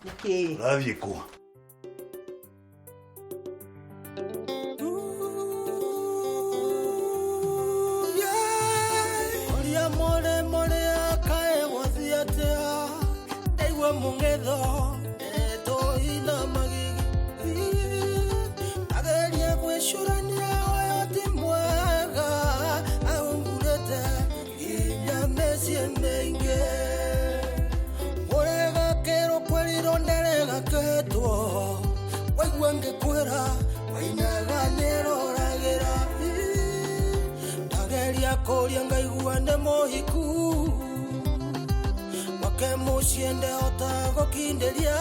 Niki. Urathiĩ kũ? Mungetho etoina magigi ageria kwicurania oyo ti mwega aungurete inya mesie meingi urega kero kweriro nderega ketwo waigua ngikwira wainaga niroragira ndageria kuria ngaigua nĩ mũhiku Kemusiende otago kinderia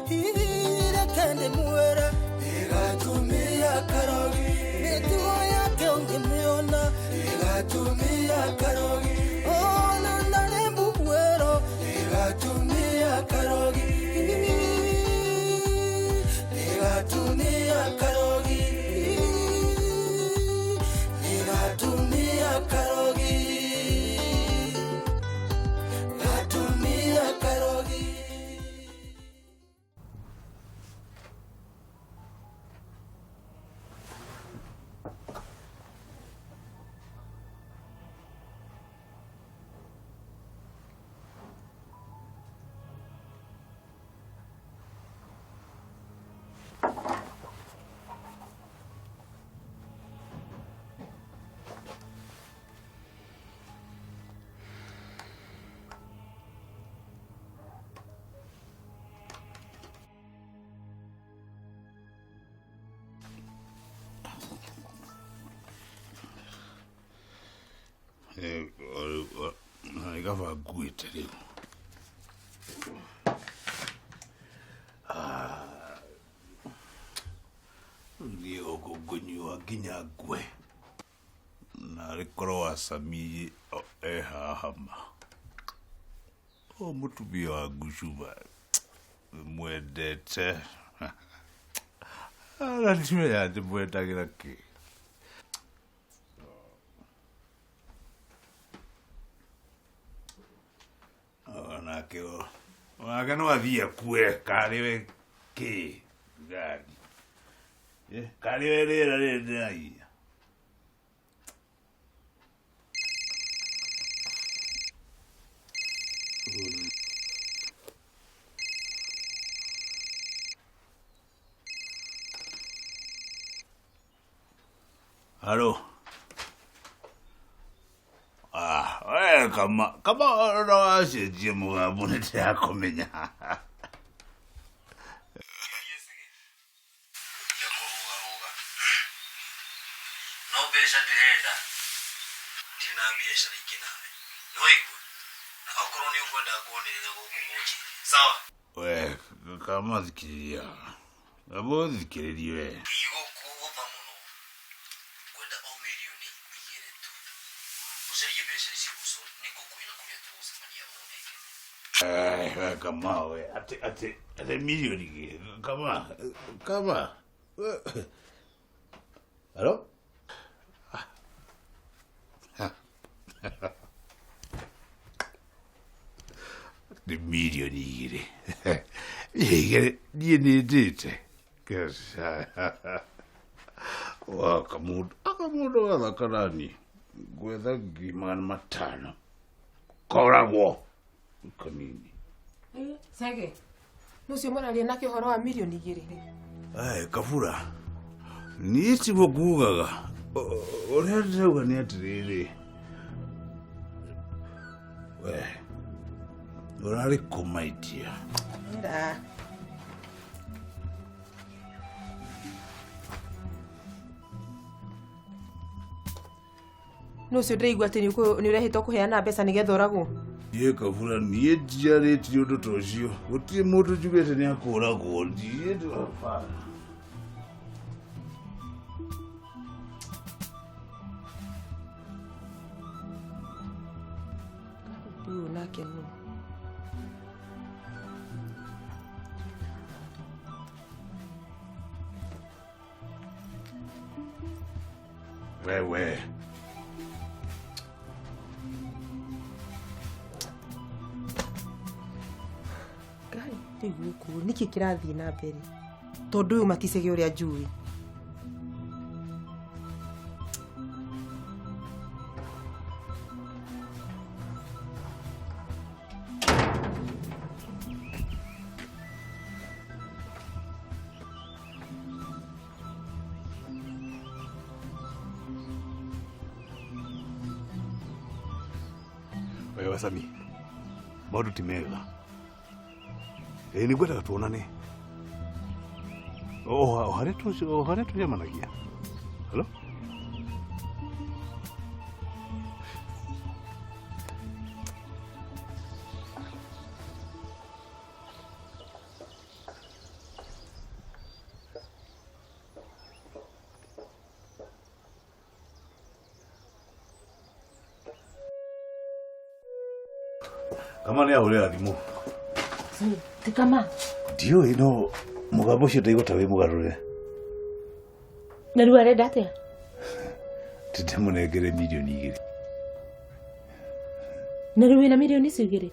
ire kende muere igatumia karogi netuwa yake ongemeona igatumia karogi ona ndane mbuero igatumia karogi igatumia karogi igatumia karogi Gava guete rĩu. Niĩ ngũnyua nginya ngwe na rĩkorwo wacami haha ma. Mũtumia wa Ngucuba mwendete. Na ndimenya ndĩmwendagĩra kĩ. Onake no athiĩ akue karĩwe kĩ ngari. Karĩwe rĩera rĩrĩ ndĩrahinya. Halo. Kama no acenjie mũgambo nĩndĩrakũmenya. No mbeca ndĩrenda ndina biacara ingĩ nawe nĩwaigua na okorwo nĩ ũkwenda kuonĩrĩra gũkũ mũnjire sawa kama thikĩrĩria abo thikĩrĩrie we igũkũgũtha mũno kwenda o mirioni 2 tu ũcarie mbeca icio ũco nĩngũkwĩra kũrĩa tũgũcemania ũnenge kama we ate milioni gĩ kama Halo? The milioni igĩrĩ niĩ nĩndĩte akamũndũ gathakarani gwetha 500,000 koragwo kanini. Sage nucio mũraria na kĩhoro wa milioni 2. Kabura niĩ tiguo ngugaga ũrĩa ndĩrauga nĩ atĩrĩrĩ we urari kumaitia. Nda. Nucio ndĩraigua atĩ nĩ ũrehĩtwo kũheana mbeca nĩgetha ũragwo. Ye Kabura niĩ ndiarĩtie ũndũ ta ũcio. Gũtirĩ mũndũ njugĩte nĩ akũragwo. Ndiĩ ndĩrabana. Nake no. Wewe. Gai. Rĩu nĩkĩ kĩrathiĩ na mbere? Tondũ uyu maticege ũrĩa njũĩ. Wewe Wasami, bado timega. Ni gweta tuonane. Haretu jamanagia. Hello? Kama ni aure alimu. Tikama. Ndio ino mugambo cio ndaigota wi mugarure. Na rĩu arenda atĩa? Tũtamũnengere milioni 2. Na rĩu wĩna milioni icio 2?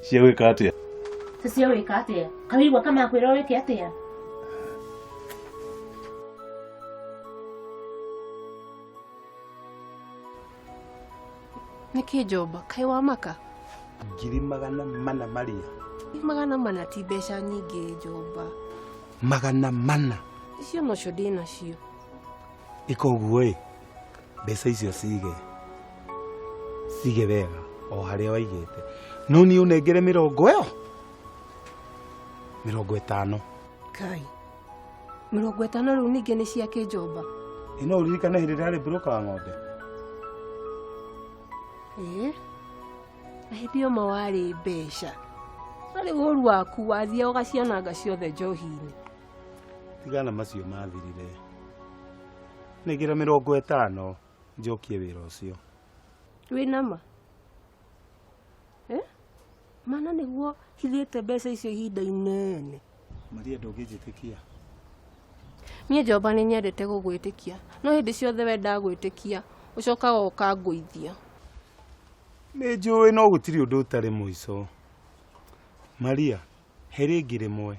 Cia gwĩka atĩa? Cia gwĩka atĩa? Kawigua kama kwĩra wĩke atĩa? Nĩkĩ Njoba, kaĩ wa maka? 400 Maria. 400 ti mbeca nyingĩ Njoba. 400. Icio nocio ndĩnacio. Ikoguo mbeca icio sige wega o harĩa waigĩte. No ni unengere 50. Kai. 50 rĩu ningĩ nĩ cia kĩ Njoba? Ino uririkana hĩndĩ ĩrĩa arĩ broka wa ng'ombe. Na hĩndĩ ĩyo warĩ mbeca. Na rĩu ũru waku wathiĩ ũgaciananga ciothe njohi-inĩ. Tigana macio mathirire. Negera 50 njokie wĩra ũcio. Wĩna ma? Mana nĩguo hithĩte mbeca icio ihinda inene. Maria ndũngĩnjĩtĩkia. Niĩ Njoba nĩ nyendete gũgwĩtĩkia. No hĩndĩ ciothe we ndagwĩtĩkia ũcokaga ũkangũithia. Nĩ njũĩ no gũtirĩ ũndũ ũtarĩ mũico. Maria, he rĩngĩ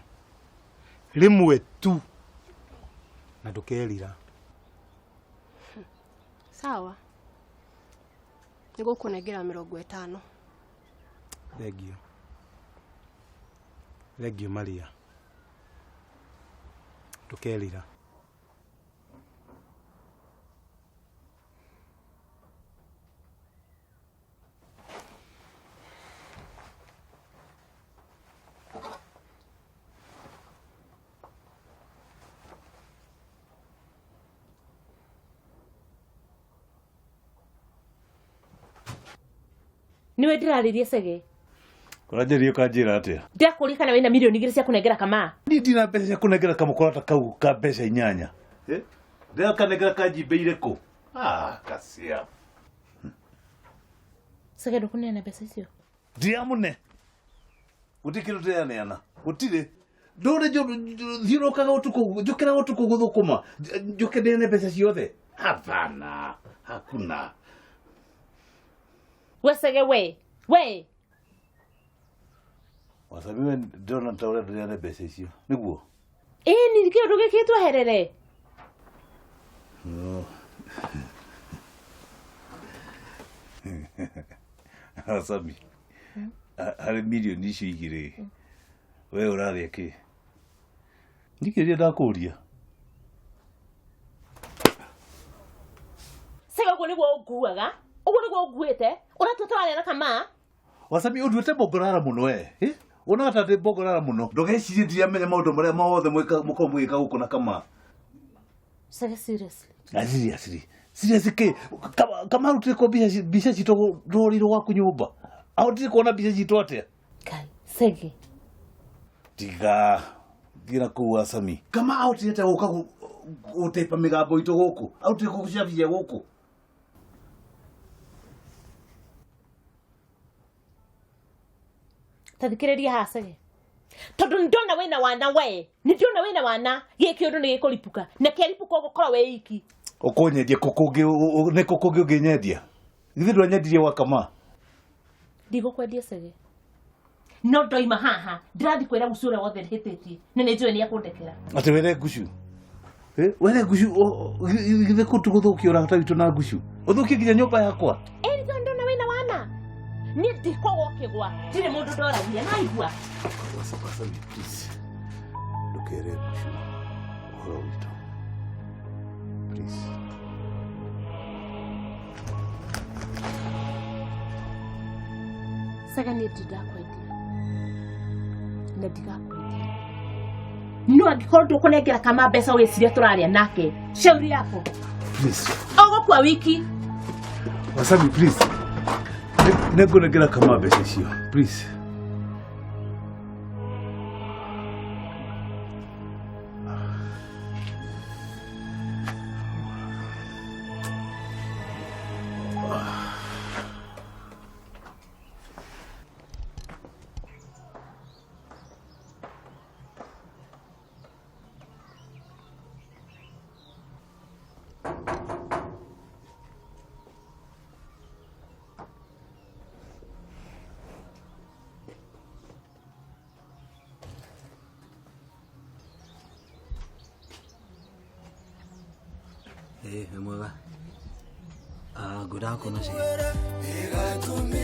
rĩmwe tu na ndũkerira. Sawa. Nĩgũkũnengera 50. Thengio Maria. Ndũkerira. Niwe ndirarĩrie Sege. Kũranjĩrio kanjĩra atĩa? Ndakũria kana wĩna milioni 2 cia kũnengera Kama. Ndina mbeca cia kũnengera kamũkora kau ka mbeca 8. Ndĩra kanengera kanjimbe irĩkũ? Kacia. Sege ndũkũneana mbeca icio. Ndiamũne. Gũtikĩrĩ tũyaneana. Gũtirĩ. Ndore thiũrũkaga ũtukũ, njũkĩra ũtukũ gũthũkũma. Njoke ndĩane mbeca ciothe. Hapana. Hakuna. Sege we. Wasami we ndona ta ũrĩa ndĩane mbeca icio. Nĩguo? Nĩ kĩndũ gĩkĩ tweherere. Wasami. Harĩ milioni icio 2. We ũrarĩa kĩ? Ndikĩria ndakũria. Sege ũguo nĩguo ũnguaga? Ũguo nĩguo ũnguĩte? Ũratũtwarana na Kama? Wasami ũnduĩte bongorara mũno Ona ta bongorara mũno. Ndũgecirie ndiamenya maũndũ marĩa mothe mũkorwo mũgĩka gũkũ na Kama. Sege seriously. Seriously kĩ? Kama arutire ko mbica citũ rũũri-inĩ gwaku nyũmba. Ahotire kuona mbica citũ atĩa? Kai, Sege. Tiga kũu Wasami. Kama ahotire ta gũka gũteipa mĩgambo itũ gũkũ. Ahotire gũcabithia gũkũ. Tathikĩrĩria haha Sege. Tondũ ndona wĩna wana we. Nĩndĩrona wĩna wana. Gĩkĩ ũndũ nĩ gĩkũripũka. Na kĩaripũka ũgũkorwo wĩ iki. Ũkũnyendia nĩ kũkũngĩ ũngĩnyendia. Githĩ ndwanyendirie gwa Kama? Ndigũkwendia Sege. no ndoima haha ndirathi kwira gucura wothe hititi nene njwe ni akundekera ati were gushu were gushu githe kutu guthukia urata witu na gushu uthukie nginya nyumba yakwa eri ndona wina wana ni ndikogo kigwa ndire mundu ndoragia na igua wasa please ndukere gushu uhoro witu please saga ni ndakwendia na ndikakwendia no angikorwo ndukunengera kama mbeca wiciria turaria nake shauri yako please ogo kwa wiki Wasabi please negonegera kama mbeca cio please mwega. Good afternoon.